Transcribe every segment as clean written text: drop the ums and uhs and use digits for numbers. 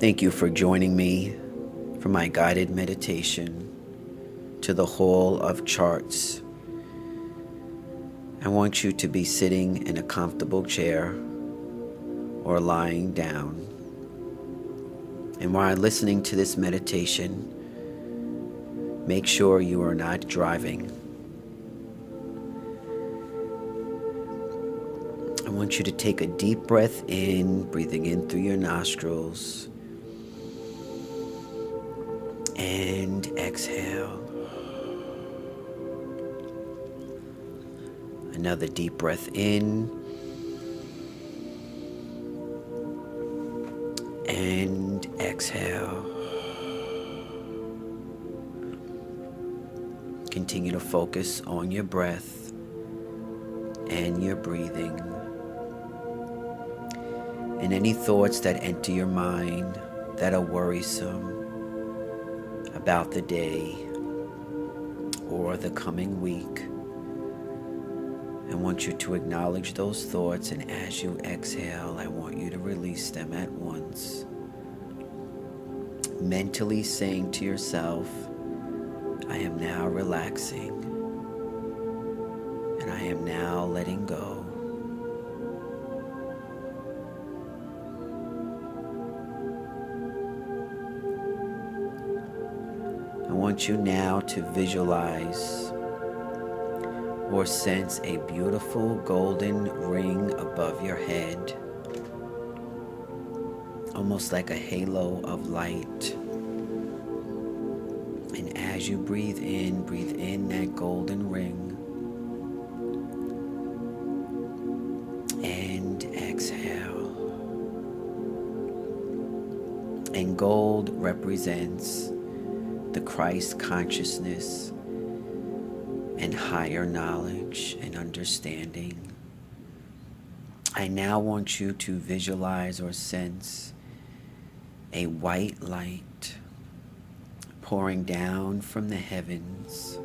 Thank you for joining me for my guided meditation to the Hall of Charts. I want you to be sitting in a comfortable chair or lying down. And while listening to this meditation, make sure you are not driving. I want you to take a deep breath in, breathing in through your nostrils, and exhale. Another deep breath in, and exhale. Continue to focus on your breath and your breathing. And any thoughts that enter your mind that are worrisome about the day or the coming week, I want you to acknowledge those thoughts, and as you exhale, I want you to release them at once. Mentally saying to yourself, I am now relaxing, and I am now letting go. I want you now to visualize or sense a beautiful golden ring above your head, almost like a halo of light. And as you breathe in that golden ring, and exhale. And gold represents the Christ consciousness and higher knowledge and understanding. I now want you to visualize or sense a white light pouring down from the heavens,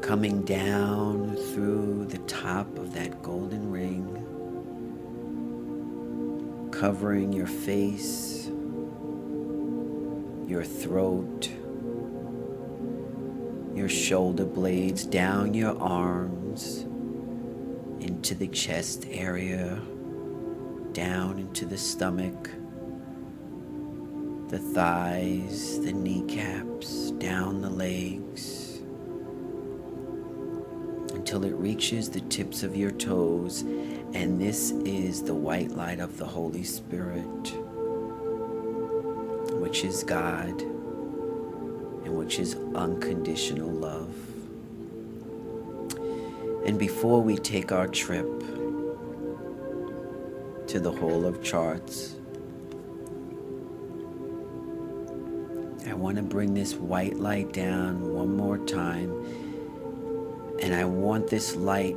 coming down through the top of that golden ring, covering your face, your throat, your shoulder blades, down your arms, into the chest area, down into the stomach, the thighs, the kneecaps, down the legs, until it reaches the tips of your toes. And this is the white light of the Holy Spirit, which is God, and which is unconditional love. And before we take our trip to the Hall of Charts, I want to bring this white light down one more time, and I want this light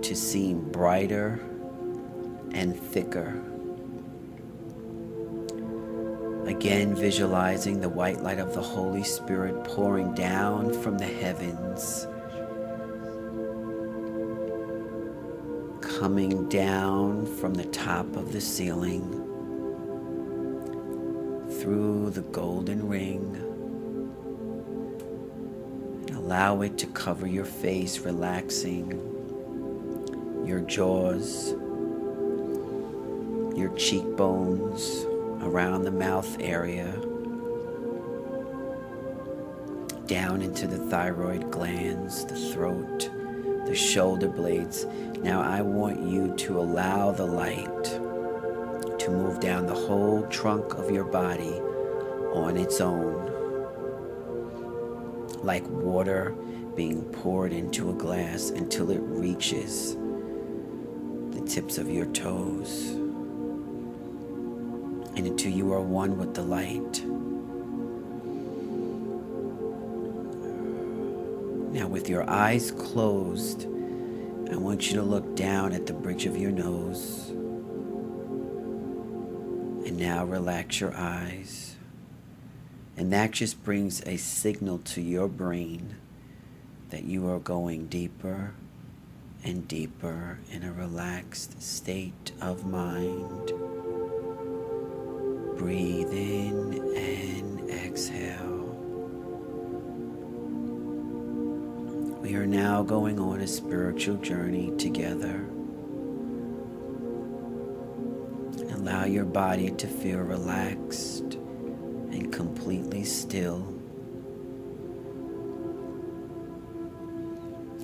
to seem brighter and thicker. Again, visualizing the white light of the Holy Spirit pouring down from the heavens, coming down from the top of the ceiling, through the golden ring, and allow it to cover your face, relaxing your jaws, your cheekbones, around the mouth area, down into the thyroid glands, the throat, the shoulder blades. Now I want you to allow the light to move down the whole trunk of your body on its own, like water being poured into a glass until it reaches the tips of your toes, and until you are one with the light. Now, with your eyes closed, I want you to look down at the bridge of your nose. And now relax your eyes. And that just brings a signal to your brain that you are going deeper and deeper in a relaxed state of mind. Breathe in and exhale. We are now going on a spiritual journey together. Allow your body to feel relaxed and completely still.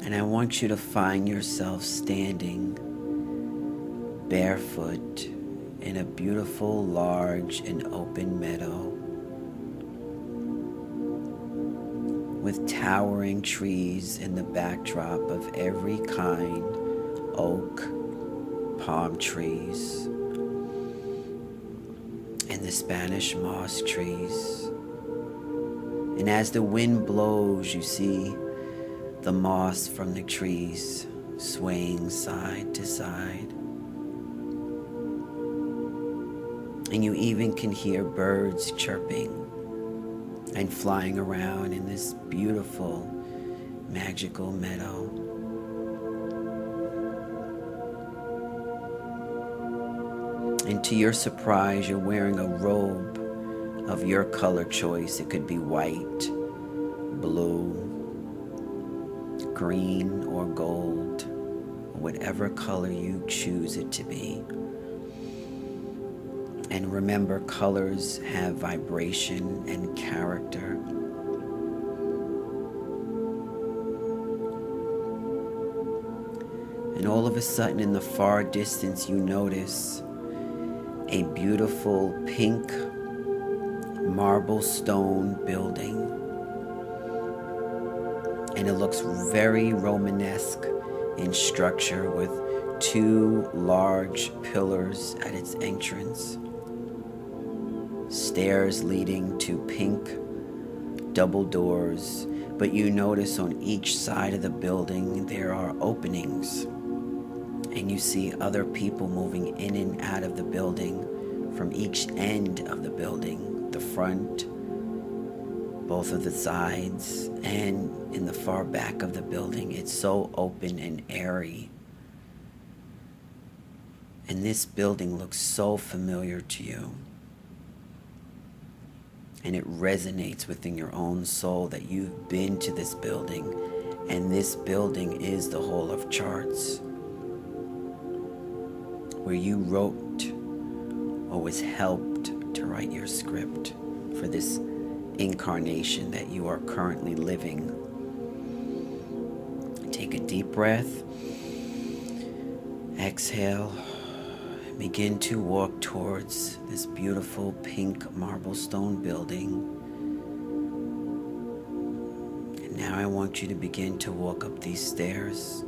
And I want you to find yourself standing barefoot in a beautiful, large, and open meadow with towering trees in the backdrop of every kind: oak, palm trees, and the Spanish moss trees. And as the wind blows, you see the moss from the trees swaying side to side. And you even can hear birds chirping and flying around in this beautiful, magical meadow. And to your surprise, you're wearing a robe of your color choice. It could be white, blue, green, or gold, or whatever color you choose it to be. And remember, colors have vibration and character. And all of a sudden, in the far distance, you notice a beautiful pink marble stone building. And it looks very Romanesque in structure, with 2 large pillars at its entrance. Stairs leading to pink double doors, but you notice on each side of the building there are openings, and you see other people moving in and out of the building from each end of the building, the front, both of the sides, and in the far back of the building. It's so open and airy. And this building looks so familiar to you. And it resonates within your own soul that you've been to this building, and this building is the Hall of Charts, where you wrote or was helped to write your script for this incarnation that you are currently living. Take a deep breath, exhale. Begin to walk towards this beautiful pink marble stone building. And now I want you to begin to walk up these stairs.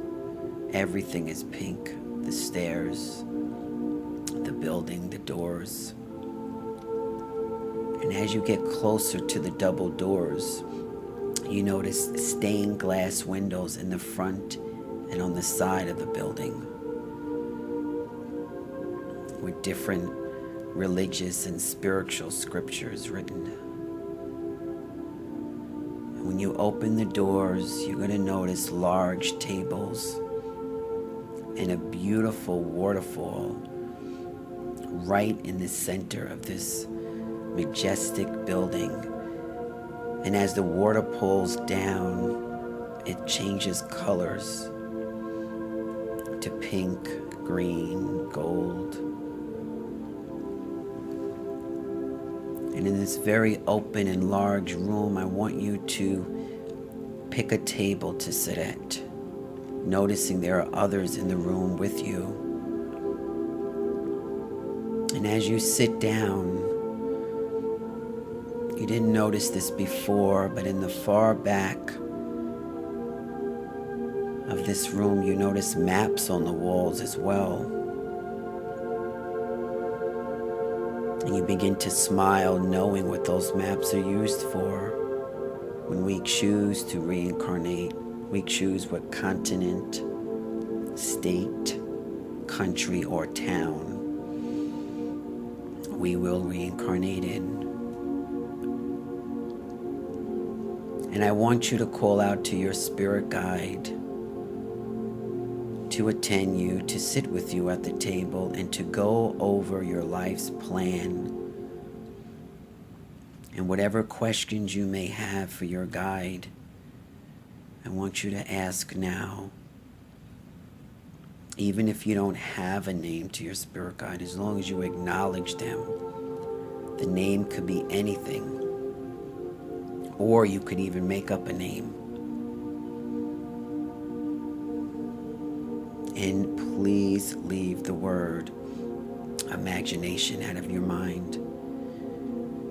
Everything is pink. The stairs, the building, the doors. And as you get closer to the double doors, you notice stained glass windows in the front and on the side of the building, with different religious and spiritual scriptures written. And when you open the doors, you're going to notice large tables and a beautiful waterfall right in the center of this majestic building. And as the water pulls down, it changes colors to pink, green, gold. And in this very open and large room, I want you to pick a table to sit at, noticing there are others in the room with you. And as you sit down, you didn't notice this before, but in the far back of this room, you notice maps on the walls as well. And you begin to smile, knowing what those maps are used for. When we choose to reincarnate, we choose what continent, state, country, or town we will reincarnate in. And I want you to call out to your spirit guide to attend you, to sit with you at the table, and to go over your life's plan And whatever questions you may have for your guide, I want you to ask now. Even if you don't have a name to your spirit guide, as long as you acknowledge them. The name could be anything. Or you could even make up a name. And please leave the word imagination out of your mind.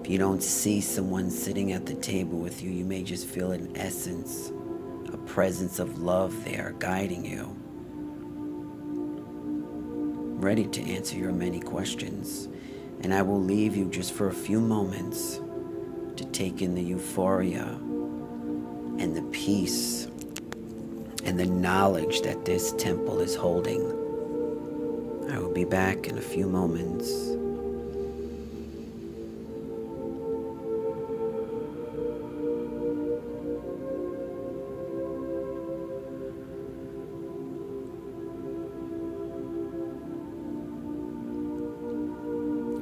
If you don't see someone sitting at the table with you, you may just feel an essence, a presence of love there guiding you, ready to answer your many questions. And I will leave you just for a few moments to take in the euphoria and the peace and the knowledge that this temple is holding. I will be back in a few moments.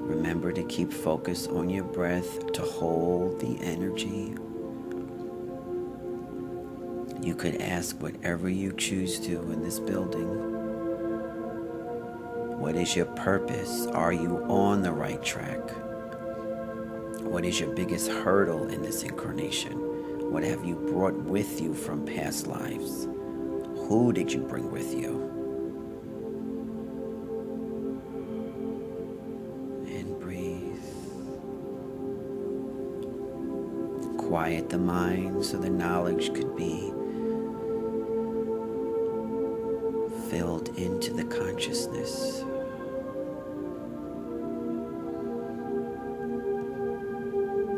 Remember to keep focus on your breath to hold the energy. You could ask whatever you choose to in this building. What is your purpose? Are you on the right track? What is your biggest hurdle in this incarnation? What have you brought with you from past lives? Who did you bring with you? Quiet the mind so the knowledge could be filled into the consciousness.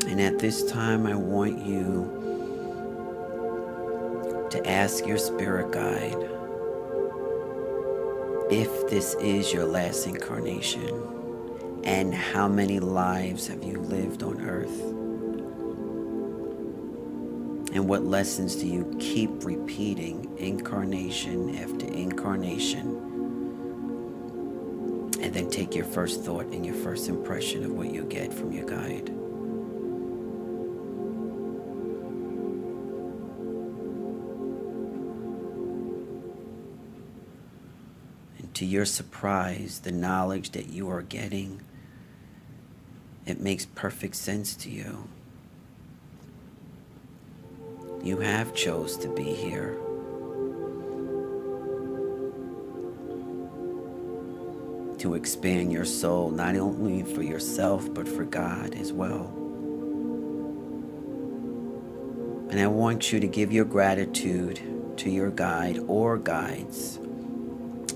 And at this time, I want you to ask your spirit guide if this is your last incarnation, and how many lives have you lived on earth? And what lessons do you keep repeating incarnation after incarnation? And then take your first thought and your first impression of what you get from your guide. And to your surprise, the knowledge that you are getting, it makes perfect sense to you. You have chose to be here. To expand your soul, not only for yourself, but for God as well. And I want you to give your gratitude to your guide or guides.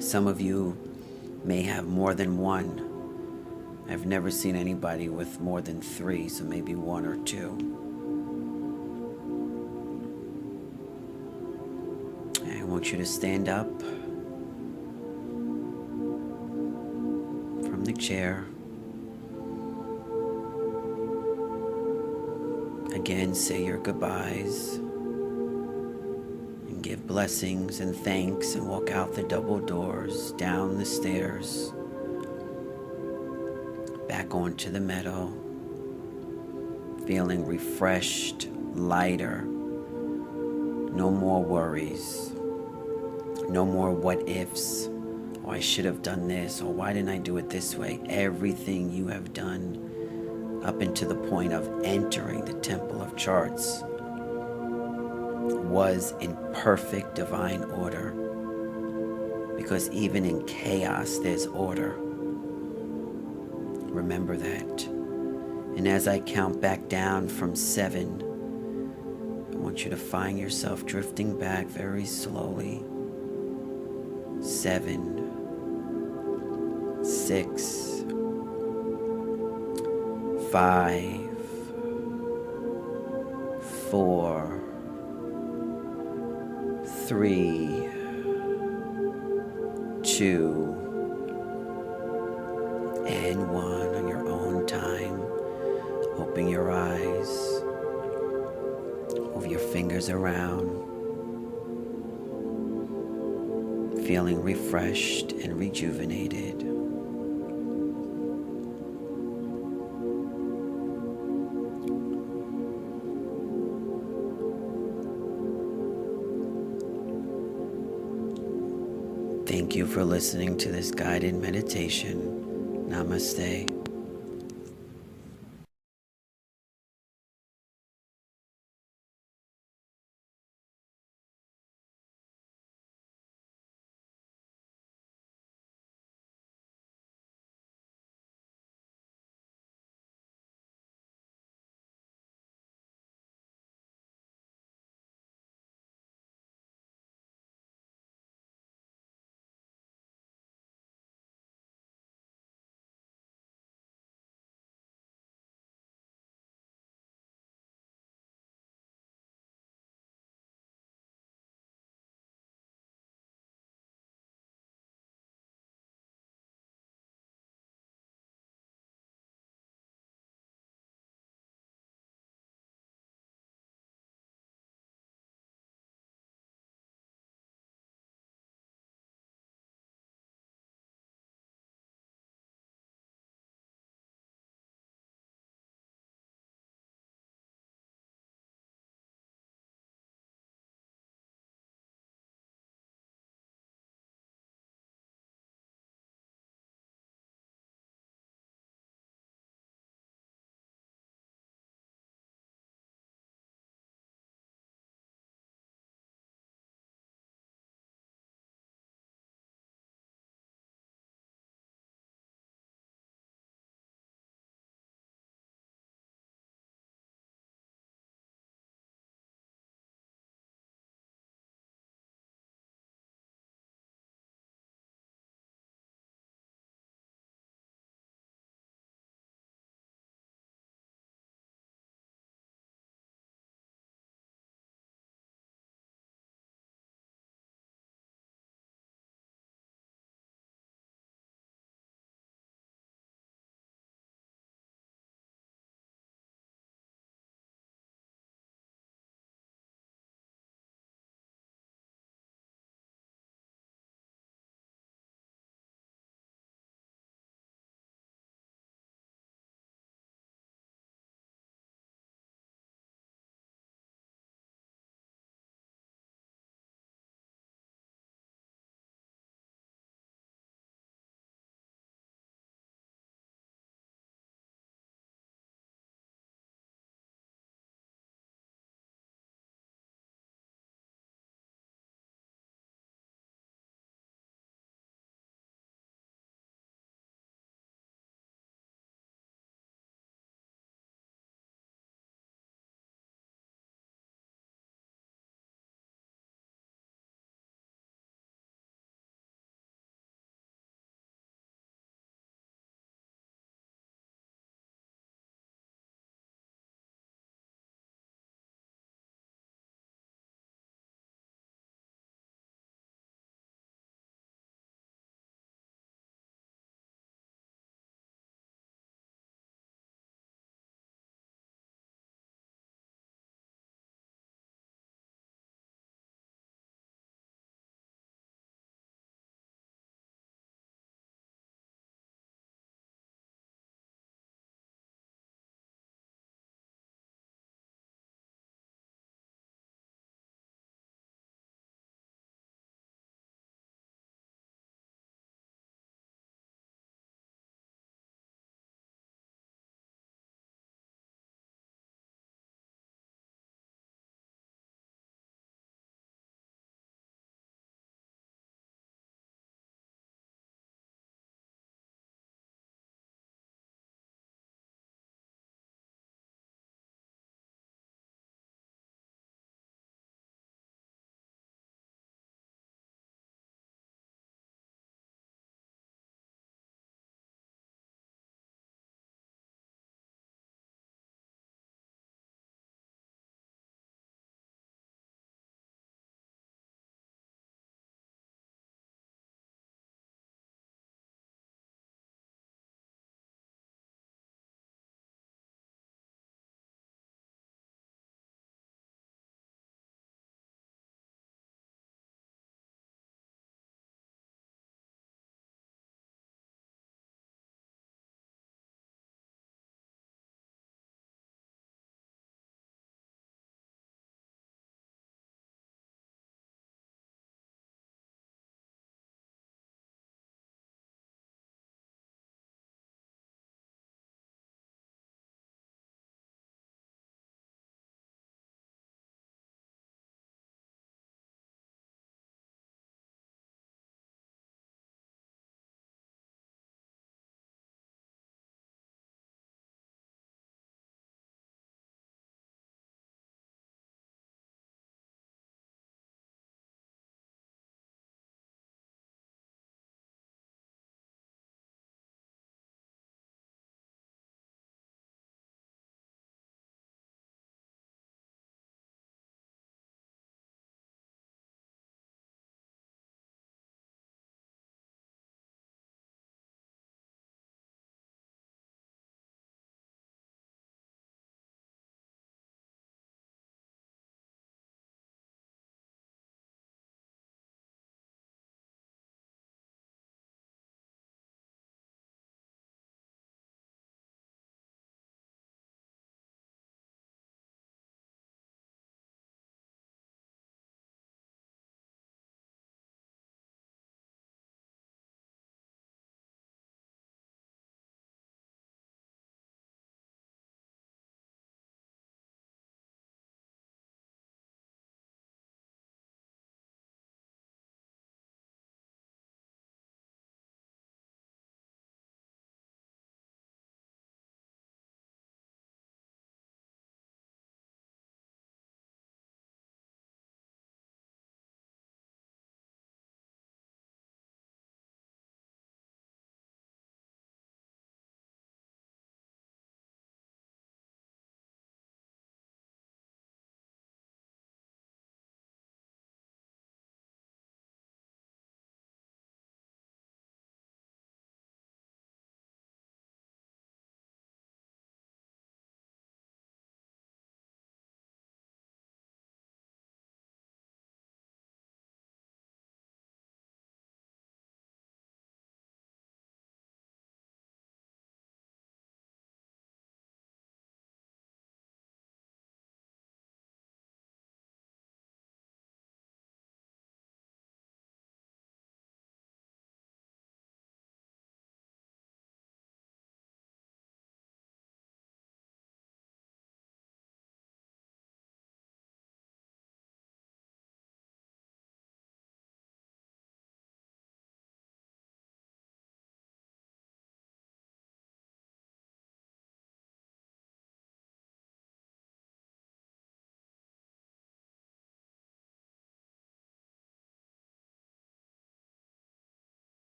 Some of you may have more than one. I've never seen anybody with more than 3, so maybe 1 or 2. I want you to stand up from the chair. Again, say your goodbyes and give blessings and thanks and walk out the double doors, down the stairs, back onto the meadow, feeling refreshed, lighter, no more worries. No more what ifs, or I should have done this, or why didn't I do it this way? Everything you have done up until the point of entering the Temple of Charts was in perfect divine order. Because even in chaos, there's order. Remember that. And as I count back down from 7, I want you to find yourself drifting back very slowly. 7, 6, 5, 4, 3, 2, and 1 on your own time. Open your eyes, move your fingers around, feeling refreshed and rejuvenated. Thank you for listening to this guided meditation. Namaste.